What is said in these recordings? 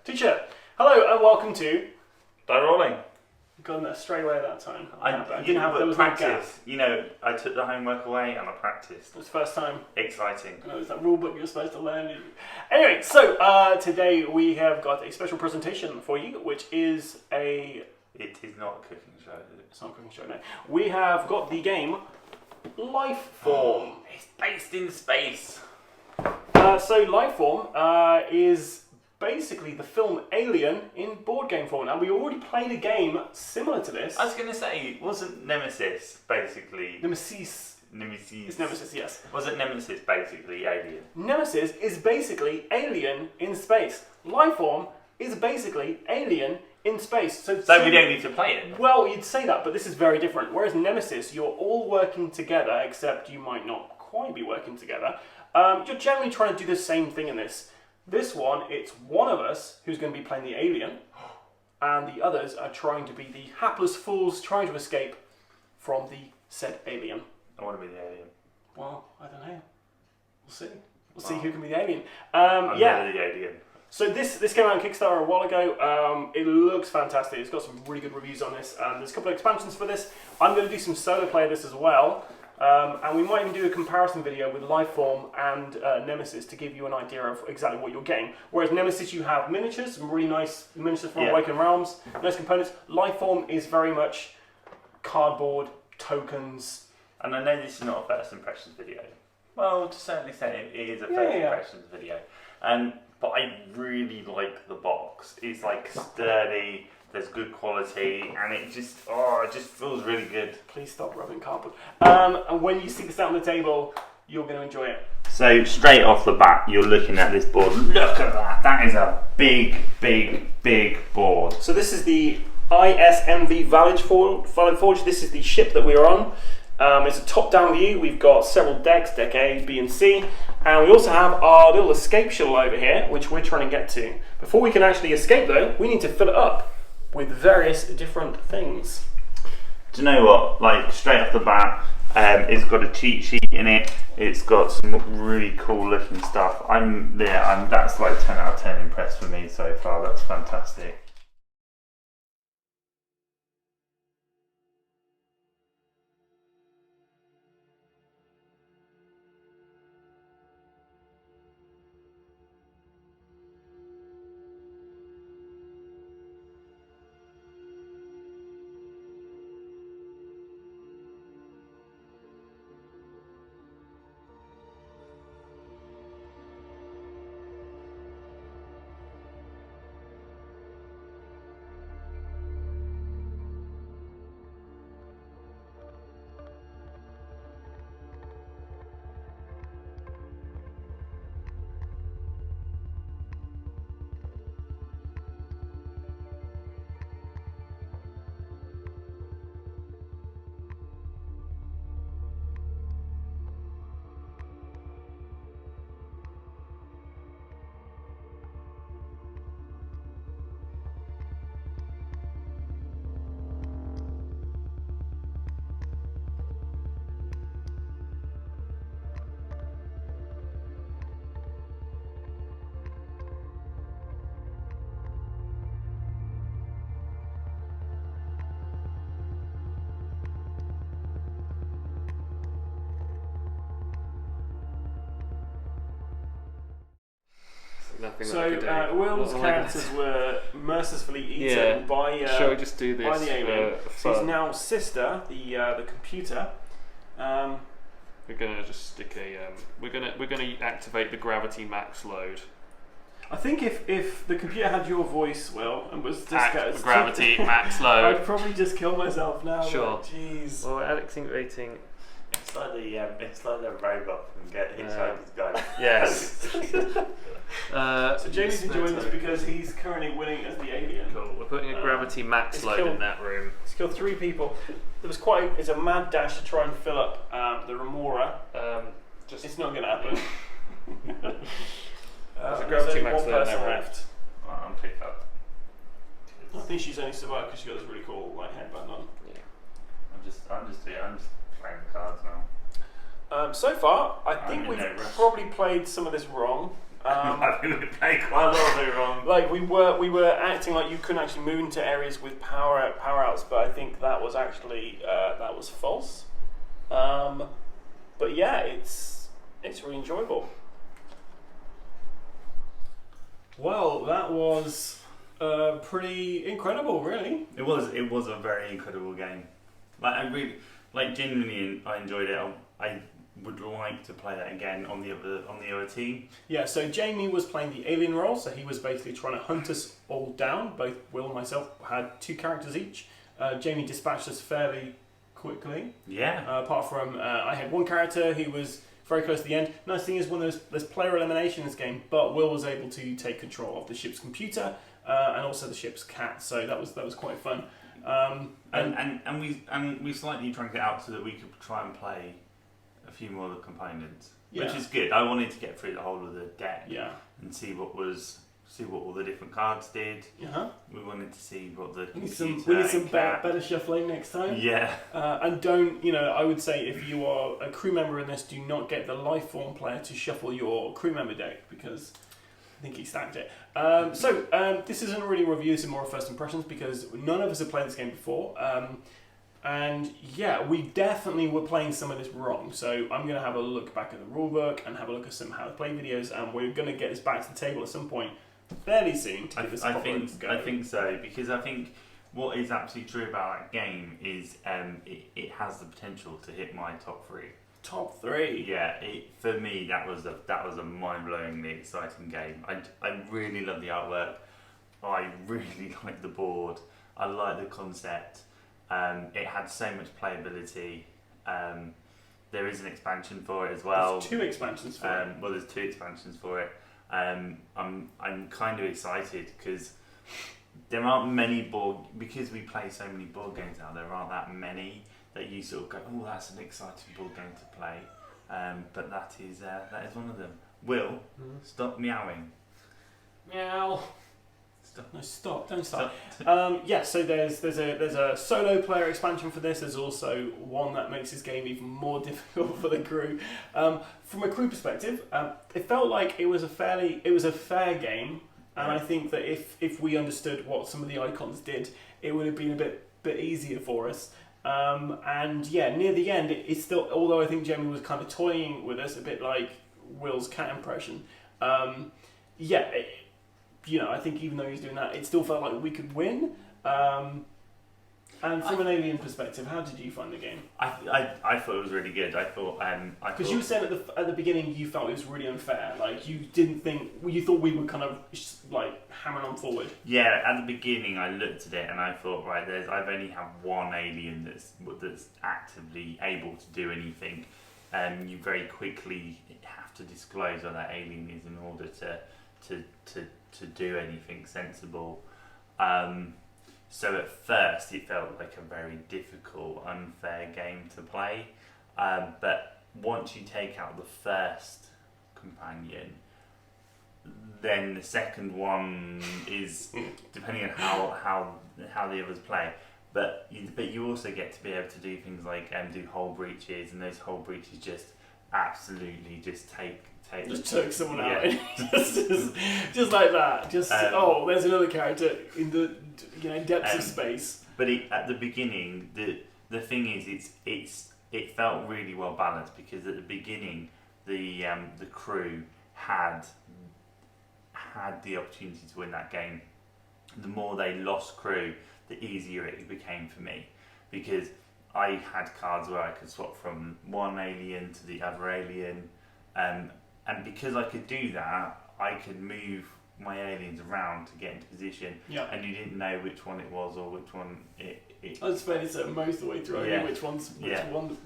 Teacher. Hello and welcome to Die Rollin. Got that straight away that time. I didn't have there was practice. No gap. You know, I took the homework away and I practiced. It was the first time. Exciting. I know, it's that rule book you're supposed to learn. Anyway, so today we have got a special presentation for you, which is a... It is not a cooking show, is it? It's not a cooking show, no. We have got the game Lifeform. It's based in space. So Lifeform is basically the film Alien in board game form. Now, we already played a game similar to this. I was going to say, wasn't Nemesis basically... Nemesis. It's Nemesis, yes. Wasn't Nemesis basically Alien? Nemesis is basically Alien in space. Lifeform is basically Alien in space. So we don't need to play it? Well, you'd say that, but this is very different. Whereas Nemesis, you're all working together, except you might not quite be working together. You're generally trying to do the same thing in this. This one, it's one of us who's going to be playing the alien, and the others are trying to be the hapless fools trying to escape from the said alien. I want to be the alien. Well, I don't know. We'll see. We'll see who can be the alien. I'm never the alien. So this came out on Kickstarter a while ago. It looks fantastic. It's got some really good reviews on this. There's a couple of expansions for this. I'm going to do some solo play of this as well. And we might even do a comparison video with Lifeform and Nemesis to give you an idea of exactly what you're getting. Whereas Nemesis, you have miniatures, some really nice miniatures from Awakened Realms, nice components. Lifeform is very much cardboard, tokens. And I know this is not a first impressions video. Well, to certainly say it is a first impressions video. But I really like the box. It's like sturdy. There's good quality, and it just feels really good. Please stop rubbing cardboard. And when you see this out on the table, you're going to enjoy it. So straight off the bat, you're looking at this board. Look at that! That is a big, big, big board. So this is the ISMV Valid Forge. This is the ship that we're on. It's a top-down view. We've got several decks, deck A, B, and C. And we also have our little escape shuttle over here, which we're trying to get to. Before we can actually escape, though, we need to fill it up with various different things. Do you know what? Like, straight off the bat, it's got a cheat sheet in it. It's got some really cool looking stuff. That's like 10 out of 10 impressed for me so far. That's fantastic. So Will's characters were mercifully eaten by shall we just do this by the alien. for His now sister, the computer. We're gonna just stick a we're gonna activate the gravity max load. I think if the computer had your voice, Will, and was just gravity max load, I'd probably just kill myself now. Sure. Jeez. Well, activating. It's like the robot from Get Hitchhiker's Guide. Yes. So Jamie's enjoying this because he's currently winning as the alien. Cool. We're putting a gravity max load in that room. He's killed 3 people. There was it's a mad dash to try and fill up the Remora. It's not going to happen. There's a gravity max one load in person that room. left. I'm picked up. I think she's only survived because she got this really cool headband on. Yeah. I'm just playing the cards now. So far, I think we've probably played some of this wrong. I think we played quite a lot of it wrong. Like we were acting like you couldn't actually move into areas with power outs, but I think that was actually that was false. But yeah, it's really enjoyable. Well, that was pretty incredible, really. It was a very incredible game. Like genuinely, I enjoyed it. I would like to play that again on the other team. Yeah, so Jamie was playing the alien role, so he was basically trying to hunt us all down. Both Will and myself had 2 characters each. Jamie dispatched us fairly quickly. Yeah. Apart from I had 1 character who was very close to the end. Nice thing is when there's player elimination in this game, but Will was able to take control of the ship's computer and also the ship's cat, so that was quite fun. And we slightly drank it out so that we could try and play a few more of the components, which is good. I wanted to get through the whole of the deck and see what all the different cards did. We wanted to see what the we need some better shuffling next time. Yeah. And don't, I would say if you are a crew member in this, do not get the Lifeform player to shuffle your crew member deck because I think he stacked it. This isn't really a review, this is more first impressions because none of us have played this game before. And yeah, we definitely were playing some of this wrong. So I'm going to have a look back at the rulebook and have a look at some how to play videos, and we're going to get this back to the table at some point fairly soon to give this a proper go. I think so, because I think what is absolutely true about that game is it has the potential to hit my top 3. Top 3? Yeah, for me that was a mind-blowingly exciting game. I really love the artwork. I really like the board. I like the concept. It had so much playability. There is an expansion for it as well. There's 2 expansions for it. Well, there's 2 expansions for it. I'm kind of excited because there aren't many because we play so many board games now. There aren't that many that you sort of go, oh, that's an exciting board game to play. But that is one of them. Will, stop meowing. Meow. Stop. No, stop! Don't stop. So there's a solo player expansion for this. There's also one that makes this game even more difficult for the crew. From a crew perspective, it felt like it was a fair game, and I think that if we understood what some of the icons did, it would have been a bit easier for us. And yeah, near the end, it's still. Although I think Jamie was kind of toying with us a bit like Will's cat impression. I think even though he's doing that, it still felt like we could win. And from an alien perspective, how did you find the game? I thought it was really good. Because you were saying at the beginning you felt it was really unfair. Like you thought we were kind of like hammering on forward. Yeah, at the beginning I looked at it and I thought, right, I've only have 1 alien that's actively able to do anything. You very quickly have to disclose what that alien is in order to do anything sensible. So at first it felt like a very difficult, unfair game to play. But once you take out the first companion, then the second one is depending on how the others play. But you also get to be able to do things like do hull breaches, and those hull breaches just absolutely just took someone out. just like that. There's another character in the depths of space. But at the beginning, the thing is, it felt really well balanced because at the beginning, the crew had the opportunity to win that game. The more they lost crew, the easier it became for me, because I had cards where I could swap from one alien to the other alien, and because I could do that, I could move my aliens around to get into position, and you didn't know which one it was or which one it I was fairly certain most of the way through which one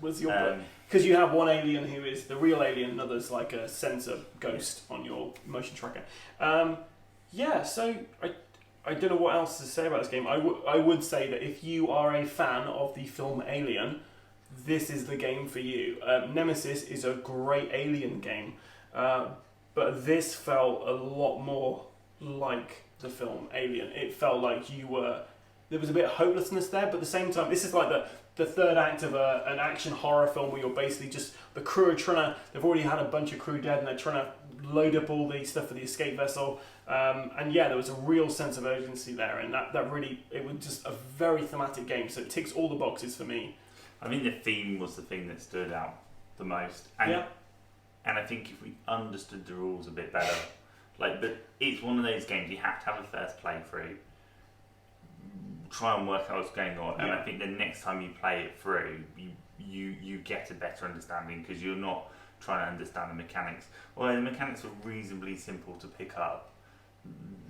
was your because you have one alien who is the real alien, another's like a sensor ghost on your motion tracker. So I don't know what else to say about this game. I would say that if you are a fan of the film Alien, this is the game for you. Nemesis is a great Alien game, but this felt a lot more like the film Alien. It felt like there was a bit of hopelessness there, but at the same time, this is like the third act of an action horror film where you're basically just, the crew are they've already had a bunch of crew dead and they're trying to load up all the stuff for the escape vessel. And yeah, there was a real sense of urgency there, and that really, it was just a very thematic game, so it ticks all the boxes for me. I think the theme was the thing that stood out the most. And, and I think if we understood the rules a bit better, but it's one of those games you have to have a first playthrough, try and work out what's going on, and I think the next time you play it through, you get a better understanding, because you're not trying to understand the mechanics. Although the mechanics were reasonably simple to pick up,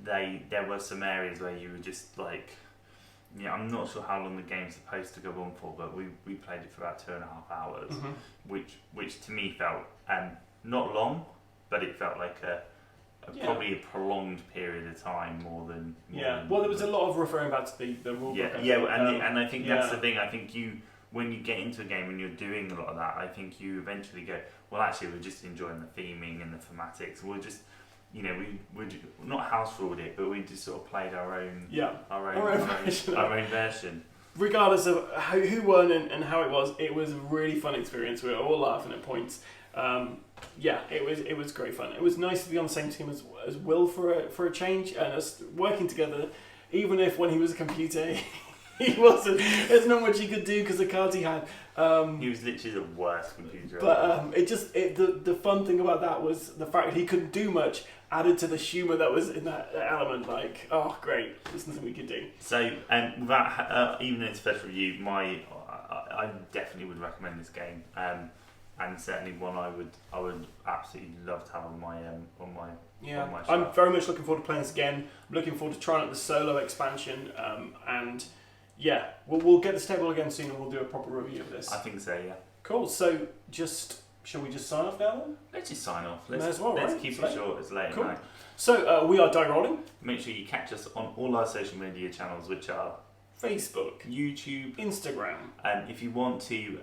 there were some areas where you were just like, I'm not sure how long the game's supposed to go on for, but we played it for about 2.5 hours, which to me felt not long, but it felt like probably a prolonged period of time more than. Well, there was a lot of referring back to the rule book. And I think that's the thing. I think when you get into a game and you're doing a lot of that, I think you eventually go, well, actually, we're just enjoying the theming and the thematics. We're just, we not house ruled it, but we just sort of played our own version. Regardless of who won and how it was a really fun experience. We were all laughing at points. It was great fun. It was nice to be on the same team as Will for a change, and us working together, even if when he was a computer, he wasn't. There's not much he could do because the cards he had. He was literally the worst computer. But the fun thing about that was the fact that he couldn't do much added to the humour that was in that element. Like, oh great, there's nothing we could do. So, without even its first review, I definitely would recommend this game. And certainly one I would absolutely love to have on my shelf. I'm very much looking forward to playing this again. I'm looking forward to trying out the solo expansion, and we'll get this table again soon, and we'll do a proper review of this. I think so, yeah. Cool. So shall we just sign off now then? Let's just sign off. Let's keep it short. It's late. Cool. Night. So we are Die Rollin. Make sure you catch us on all our social media channels, which are Facebook, YouTube, Instagram. If you want to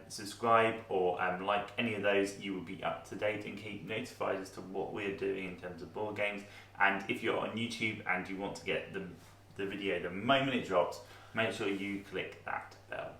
subscribe or like any of those, you will be up to date and keep notified as to what we're doing in terms of board games. And if you're on YouTube and you want to get the video the moment it drops, make sure you click that bell.